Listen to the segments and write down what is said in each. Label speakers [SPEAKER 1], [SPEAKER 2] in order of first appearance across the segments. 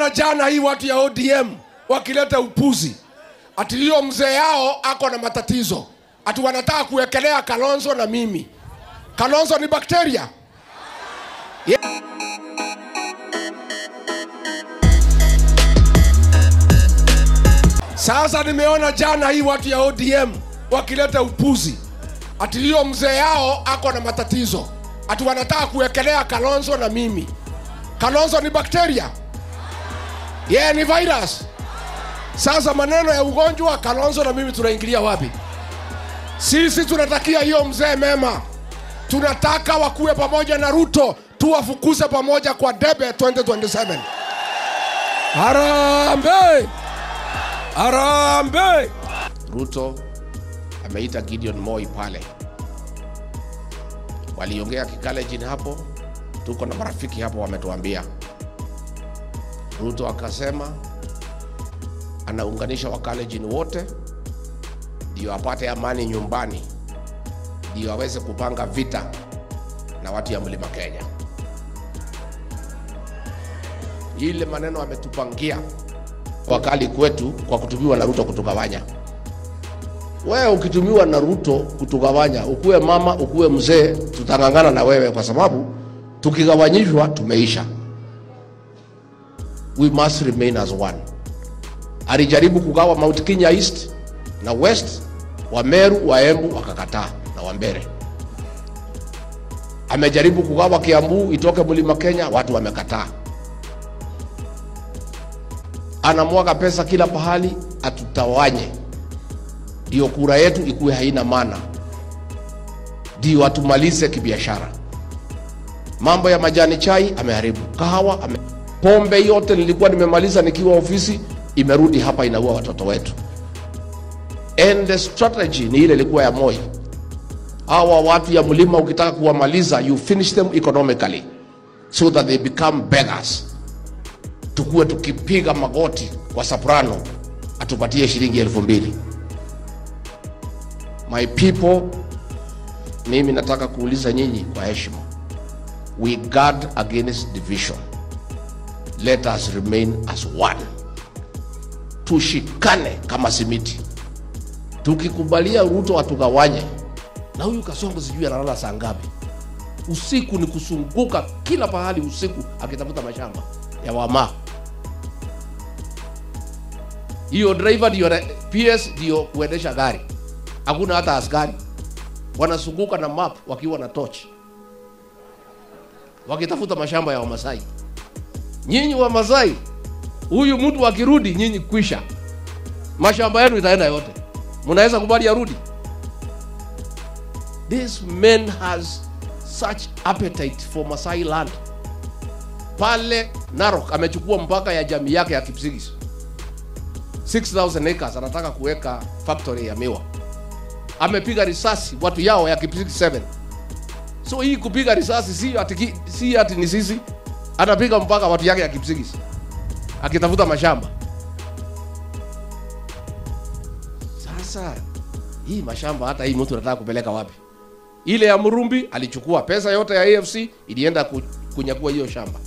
[SPEAKER 1] nimeona jana hii watu ya ODM wakileta upuzi. Ati hiyo mzee yao ako na matatizo. Ati wanataka kuwekelea Kalonzo na mimi. Kalonzo ni bakteria. Sasa nimeona jana hii watu ya ODM wakileta upuzi. Ati hiyo mzee yao ako na matatizo. Ati wanataka kuwekelea Kalonzo na mimi. Kalonzo ni bakteria. Yeye ni virus. Sasa maneno ya ugonjwa Kalonzo na mimi tunaingilia wapi? Sisi tunatakia hiyo mzee mema. Tunataka wakuwe pamoja na Ruto, tuwafukuze pamoja kwa debe 2027. Harambee! Harambee! Ruto ameita Gideon Moi pale. Waliongea kikalejini hapo, tuko na marafiki hapo wametuambia. Ruto akasema anaunganisha wakalejini wote ndio apate amani nyumbani, ndio aweze kupanga vita na watu ya Mlima Kenya. Ile maneno ametupangia wakali kwetu kwa kutumiwa na Ruto kutugawanya. Wewe ukitumiwa na Ruto kutugawanya, ukuwe mama ukuwe mzee, tutangangana na wewe kwa sababu tukigawanyishwa tumeisha. We must remain as one. Alijaribu kugawa Mount Kenya East na West, Wameru, Waembu wakakataa na Wambere. Amejaribu kugawa Kiambu itoke Mlima Kenya, watu wamekataa. Anamwaga pesa kila pahali atutawanye. Ndio kura yetu ikuwe haina maana. Ndio atumalize kibiashara. Mambo ya majani chai ameharibu, kahawa pombe yote nilikuwa nimemaliza nikiwa ofisi imerudi hapa inaua watoto wetu. And the strategy ni ile ilikuwa ya Moi. Hawa watu ya mlima ukitaka kuwamaliza, you finish them economically so that they become beggars. Tukue tukipiga magoti kwa soprano atupatie shilingi 2,000. My people, mimi nataka kuuliza nyinyi kwa heshima. We guard against division. Let us remain as one. Tushikane kama simiti. Tukikubalia Ruto atugawanye, na huyu Kasongo sijui analala saa ngapi. Usiku ni kusunguka kila pahali usiku akitafuta mashamba ya wama. Hiyo driver ndio PS ndio kuendesha gari. Hakuna hata askari. Wanazunguka na map wakiwa na torch, wakitafuta mashamba ya Wamasai. Nyinyi wa Masai, huyu mtu akirudi nyinyi kwisha. Mashamba yenu itaenda yote. Mnaweza kubali arudi? This man has such appetite for Masai land. Pale Narok amechukua mpaka ya jamii yake ya Kipsigis. 6,000 acres anataka kuweka factory ya miwa. Amepiga risasi watu yao ya Kipsigis 7. So hii kupiga risasi si ati ni sisi. Anapiga mpaka watu yake ya Kipsigis akitafuta mashamba. Sasa hii mashamba hata hii mtu anataka kupeleka wapi? Ile ya Murumbi alichukua pesa yote ya AFC ilienda kunyakua hiyo shamba.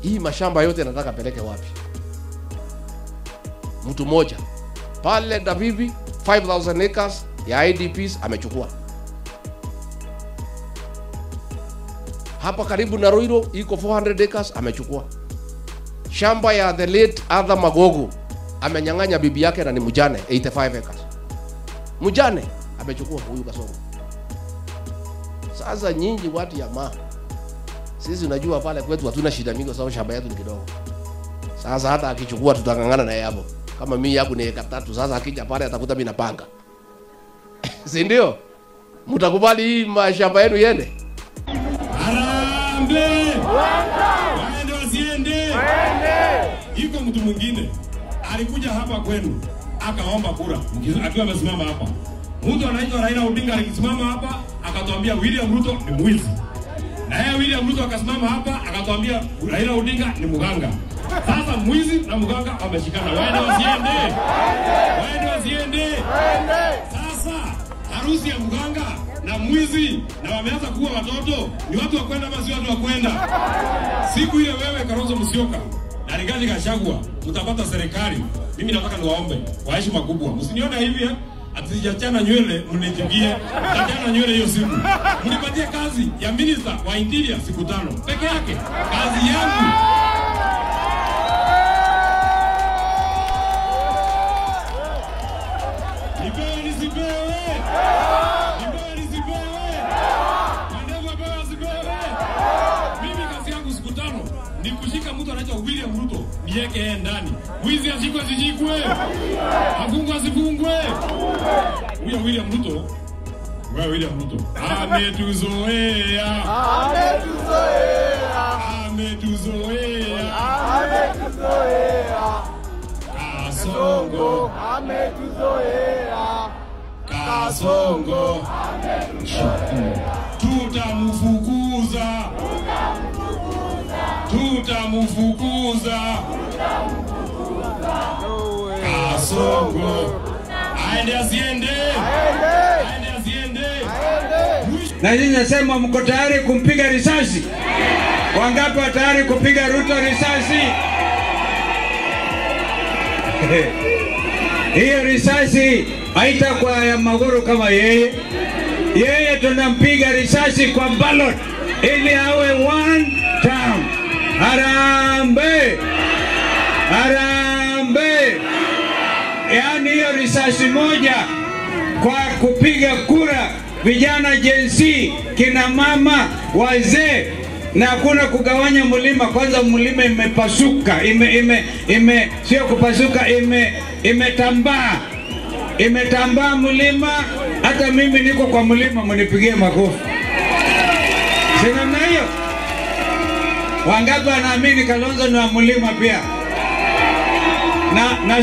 [SPEAKER 1] Hii mashamba yote anataka peleke wapi? Mtu mmoja pale Dabibi 5,000 acres ya IDPs amechukua. Hapa karibu na Ruiro iko 400 acres amechukua. Shamba ya the late Arthur Magogo amenyang'anya bibi yake na ni mjane 85 acres. Mjane amechukua huyu Kasongo. Sasa nyinyi watu ya sisi unajua pale kwetu hatuna shida mingi sababu shamba yetu ni kidogo. Sasa hata akichukua tutangangana na yeye hapo. Kama mimi yangu ni eka 3, sasa akija pale atakuta mimi napanga. Si ndio? Mtakubali hii mashamba yenu yende?
[SPEAKER 2] Waende wasiende. Iko mtu mwingine alikuja hapa kwenu akaomba kura akiwa amesimama hapa. Mtu anaitwa Raila Odinga alisimama hapa akatuambia William Ruto ni mwizi. Na yeye William Ruto akasimama hapa akatuambia Raila Odinga ni mganga. Sasa mwizi na mganga wameshikana. Waende wasiende. Waende wasiende. Sasa harusi ya mganga na mwizi na wameanza kuwa watoto, ni watu wa kwenda ama si watu wa kwenda? Siku ile wewe Kalonzo Musyoka na Rigathi Gachagua mtapata serikali, mimi nataka niwaombe kwa heshima kubwa, msinione hivi atijachana nywele mnijigie, atachana nywele hiyo siku. Mnipatie kazi ya minister wa interior siku 5 peke yake, kazi yangu. Nipewe nisipewe? Nipewe nisipewe? Mandevu apewe asipewe? Mimi kazi yangu siku 5 ni kushika mtu anaitwa William Ruto, niweke yeye ndani. Mwizi ashikwe asishikwe, afungwe asifungwe. Huyo William Ruto, wewe William Ruto, ametuzoea. Ametuzoea. Ametuzoea. Ametuzoea. Kasongo. Ametuzoea. Kasongo. Ametuzoea. Tutamfukuza. Tutamfukuza. Kasongo. Aende asiende. Aende asiende.
[SPEAKER 3] Na nyinyi nasema mko tayari kumpiga risasi? Wangapi wa tayari kupiga Ruto risasi? Hiyo risasi haitakuwa ya Maguru kama yeye. Yeye tunampiga risasi kwa ballot ili awe one term. Harambee! Harambee! Yaani hiyo risasi moja kwa kupiga kura vijana Gen Z, kina mama, wazee, na hakuna kugawanya mlima. Kwanza mlima imepasuka, sio kupasuka, imetambaa. Imetambaa mlima, hata mimi niko kwa mlima mnipigie makofi. Sina na hiyo. Wangapi wanaamini Kalonzo ni wa mlima pia? Na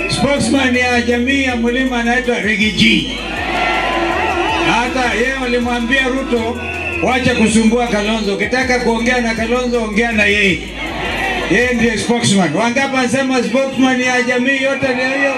[SPEAKER 3] spokesman ya jamii ya mlima anaitwa Rigiji. Hata yeye alimwambia Ruto, wacha kusumbua Kalonzo. Ukitaka kuongea na Kalonzo, ongea na yeye. Yeye ndiye spokesman. Wangapi wanasema spokesman ya jamii yote ni hiyo?